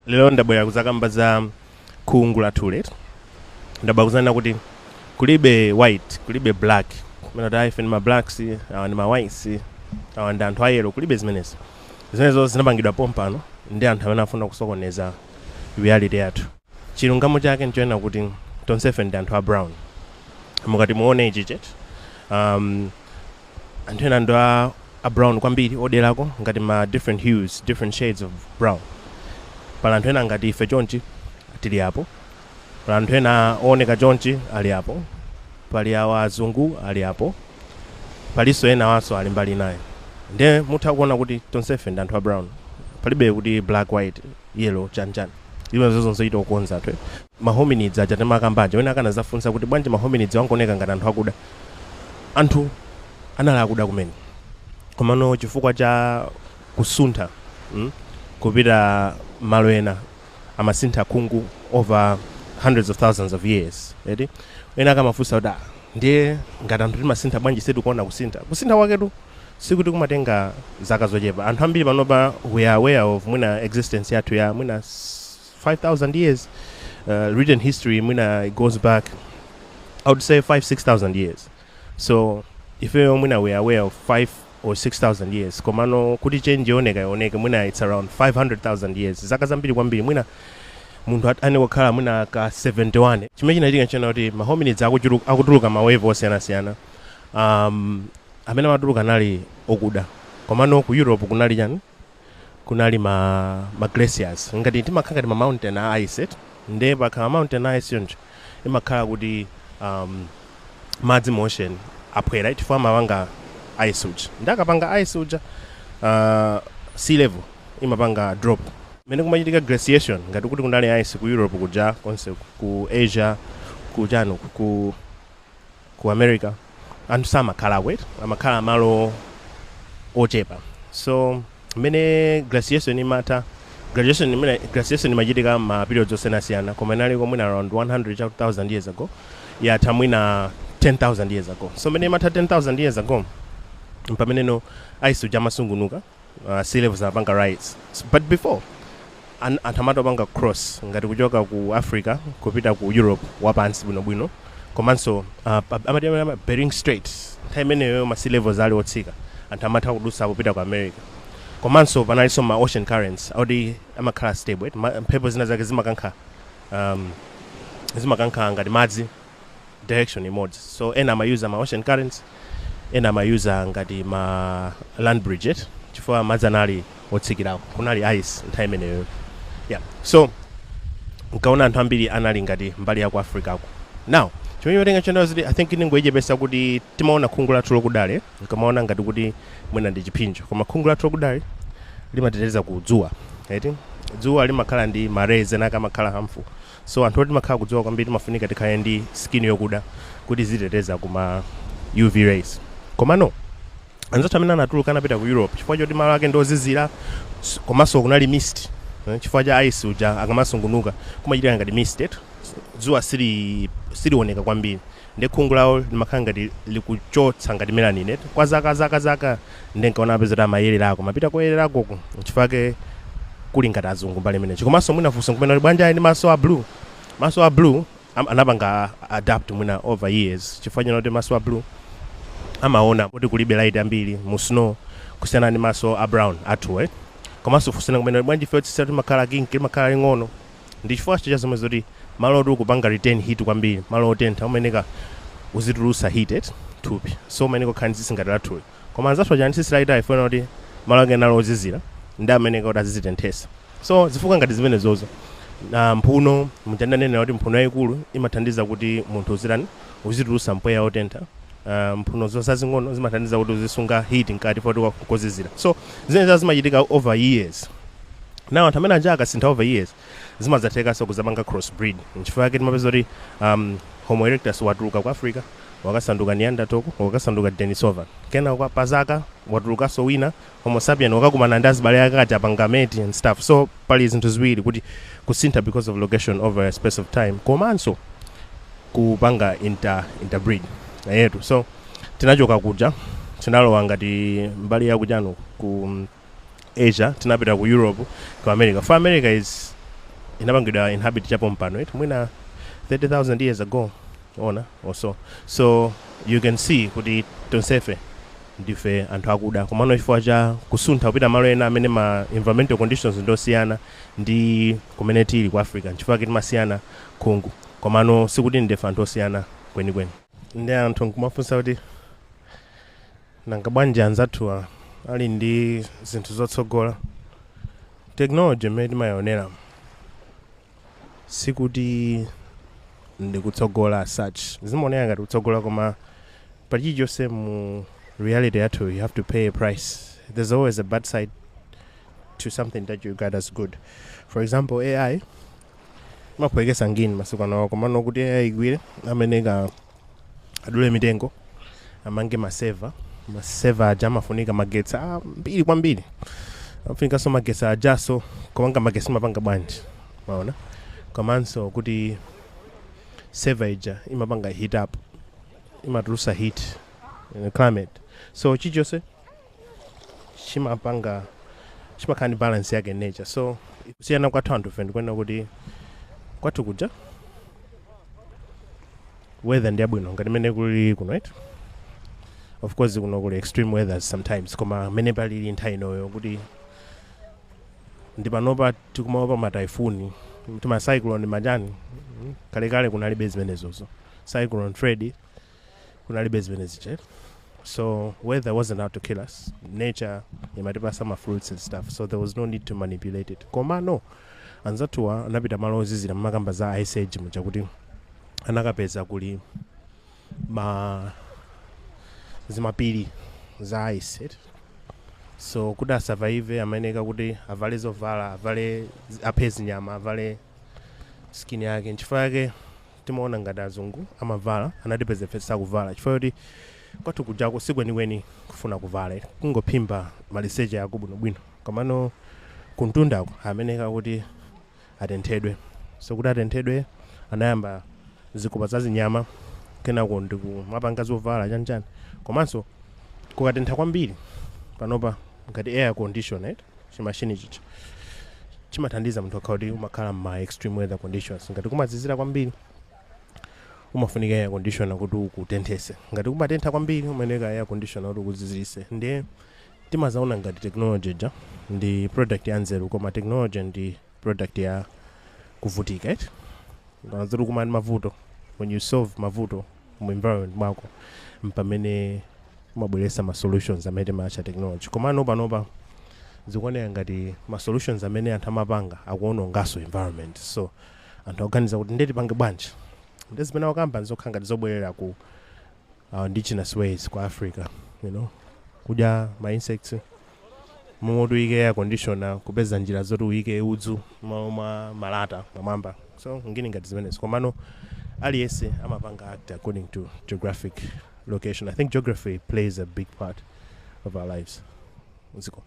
lero ndabwera kuzakamba za khungu lathu letu. Ndabwera kuzana kuti kulibe white, kulibe black. Kumene taife ni ma blacks, awa ni ma whites, awa ndi anthu ayelo, kulibe zimenezo. Zimenezo zinapangidwa pompano ndi anthu amene afuna kusokoneza reality yathu. Chilungamo chake nchoena kuti tonsefe ndi anthu a brown. Mukati muone ichi chetu. Anthu ena ndo a brown kwambiri odelako ngati ma different hues, different shades of brown. Pala anthu ena ngati ife chonchi tili apo. Pala anthu ena ooneka chonchi ali apo. Pali awa azungu ali apo. Paliso ena waso ali mbali naye. Nde mutha kuona kuti tonsefe ndi anthu a brown. Palibe kuti black, white, yellow, chan. Iwe zonse ito kuonza twe. Ma hominids aja temakambanja wena kana zafunsa kuti bwanji ma hominids wangoneka ngati anthu akuda. Anthu anali akuda kumene. Komano chifukwa cha kusuntha kupita malo ena amasintha khungu over hundreds of thousands of years. Eti wena kamafunsa kuti ndiye ngati anthu timasintha bwanji setu kuona kusintha kwaketu sikuti kumatenga zaka zochepa. Anthu ambiri panopa we are aware of mwina existence yathu ya mwina 5,000 years. Written history mwina it goes back, I would say 5,000-6,000 years. So if we are aware of 5,000 or 6,000 years, komano kuti change yoneka mwina it's around 500,000 years. Zaka zambiri kwambiri mwina munthu ane kokhala mwina ka 71. Chimene chinachitika chena kuti ma hominids akutuluka ma wave osiyanasiyana. Amene amatuluka nali okuda. Komano ku Europe kunali chani? Kunali ma glaciers. Ngati timakhala ngati ma mountain a ice. Nde pakhala mountain ice yonje imakhala kuti madzi mu ocean aphwera chifukwa mawanga ice uja. Ndakapanga ice uja sea level imapanga drop. Mene kumachitika glaciation ngati kuti kunali ice ku Europe kuja konse ku Asia kujano ku America. Anthu samakhala kwet amakhala malo ochepa. So mene glaciation imata glaciation imachitika ma periods osiyanasiyana koma inali komwina around 100,000 years ago yatha mwina 10,000 years ago. So mene imata 10,000 years ago pamene ice uja masungunuka, sea levels apanga rise. But before anthu amatapanga cross ngati kuchoka ku Africa kupita ku Europe wapansi bwinobwino. Komanso amatima Bering Strait nthawi imeneyo ma sea levels ali otsika anthu amatha kudusa kupita ku America. Komanso panalinso ma ocean currents audi amakhala stable. Mphepo zina zake zimakankha ngati madzi direction imodzi. So ena amayuza ma ocean currents, ena amayuza ngati ma land bridge chifukwa madzi anali otsikirako kunali ice nthawi imeneyo. Yeah, so nkaona anthu ambiri anali ngati mbali ya ku Africa ako. Now chimene tenga channel ziti I think ingoyijepesa kuti timaona khungu lathu lokudale nkamaona ngati kuti mwina ndi chipinjo. Koma khungu lathu lokudale limateteza ku dzuwa. Right? Dzuwa limakhala ndi ma rays ena kamakhala harmful. So anthu oti makhala kudzuwa kwambiri mafunika tikhale ndi skin yokuda kuti ziteteza kuma UV rays. Komano anzathu amene anatuluka anapita ku Europe chifukwa choti malo ake ndozizira komanso kunali mist. Chifukwa cha ice uja akamasungunuka kumachitika ngati mist. Dzuwa silioneka kwambiri. Nde khungu lawo limakhala ngati likuchotsa ngati melanin kwa zaka nde nkaona apeza amayererako mapita koyererako chifukwa kuli ngati azungu mbali imeneyo. Komanso mwina funso kumene bwanja ndi maso a blue. Maso a blue anapanga adapt mwina over years chifukwa choti maso a blue amaona kuti kulibe light ambiri mu snow kusiyana ndi maso a brown athu. Komanso funso kumene bwanja ife tisati makhala kinki makhala ling'ono. Ndi chifukwa cha zomwe zoti malo oti kupanga retain heat kwambiri malo otentha umeneka uzitulusa heated thupi. So umeneka khanzisi ngati lathu. Koma anzathu ajanisi laita ifuna kuti malo ake nalo ozizira ndi ameneka kuti azitenthesa. So zifukwa ngati zimene zozo mphuno muchandanena kuti mphuno yayikulu imathandiza kuti munthu uzitulusa mpweya otentha. Mphuno zosazing'ono zimathandiza kuti uzisunga heat nkati foti kozizira. So zimene zimachitika over years. Now anthu amene aja akasintha over years zimazathekaso kuzapanga crossbreed. Nchifukwa yake timapeza kuti Homo erectus watuluka ku Africa wakasanduka Neanderthal wakasanduka Denisovan. Kena kwa pazaka watulukaso wina Homo sapien wakakumana ndi azibale akati apanga mate and stuff. So pali zinthu ziwiri kuti kusintha because of location over a space of time komanso kupanga interbreed yetu. So tinachoka kuja tinalowa ngati mbali ya kujano ku Asia, tinapita ku Europe, ku America. For America is inapangidwa inhabit chapo mpano mwina 30,000 years ago ona or so you can see kuti tonsefe ndife anthu akuda komano chifukwa cha kusuntha kupita malo ena amene ma environmental conditions ndosiyana ndi kumene tili ku Africa chifukwa timasiyana khungu komano sikuti ndife anthu osiyana kwenikweni. Ndi anthu nkumafunsa kuti nanga bwanji anzathu ali ndi zinthu zotsogola. Technology imene timayionera sikuti ndikutsogola such zimaoneka ngati kutsogola koma pachilichonse mu reality yathu you have to pay a price. There's always a bad side to something that you got as good. For example, AI maphwekesa ngini masiku ano komano kuti AI igwire ameneka adule mitengo amange maseva aja amafunika magetsi ambiri kwambiri afunika so magetsi ajaso komanga magetsi mapanga bwanji maona komanso kuti server ija imapanga heat up imatulusa heat in the climate so chichonse chimakhani balance yake nature so kusiyana kwathu anthu fe ndikwena kuti kwathu kuja weather ndi yabwino ngati mene kuli kuno right. Of course kuno kuli extreme weathers sometimes koma mene palili nthawi inoyo kuti ndi panopa tikumaopa mataifuni tima cyclone majani kalekale kunalibe zimenezozo cyclone Freddy kunalibe zimeneziche so weather wasn't out to kill us. Nature imatipa some fruits and stuff so there was no need to manipulate it komano anzathuwa anapita malo ozizira mmakamba za ice age muchakuti anakapeza kuli zimapiri za ice so kuti asurvive amayeneka kuti avale zovala avale aphezi nyama avale skin yake nchifukwa yake timaona ngati azungu amavala anatipeza ife sakuvala chifukwa kuti kwathu kujako sikwenikweni kufuna kuvala kungophimba maliseche yako bwinobwino komano kuntundako ameneka kuti atenthedwe so kuti atenthedwe anayamba zikopa za zinyama kenako ndikumapanga zovala chanchani komanso kukatentha kwambiri panopa ngati air conditioner chimashini chicho chimathandiza munthu akhala umakhala ma extreme weather conditions ngati kumazizira kwambiri umafunika air conditioner kuti ukutenthese ngati kumatentha kwambiri umayeneka air conditioner kuti ukuzizirise ndiye timazaona ngati technology ja ndi product ya nzeru koma technology ndi product ya kuvutika right ngazuru kumani mavuto when you solve mavuto mu environment mwako mpamene mabweresa ma solutions amene macha technology komano panopa zikuoneka ngati ma solutions amene anthu amapanga akuonongaso environment so anthu aganiza kuti ndeti pange bwanji ndezimene wakamba nzokhala ngati zobwerera ku indigenous ways ku Africa you know kudya ma insects momodu ike air conditioner kupeza njira zoti uike udzu mwa malata mamamba so ngini ngati zimenezo komano aliyense amapanga act according to geographic location. I think geography plays a big part of our lives. What's it called?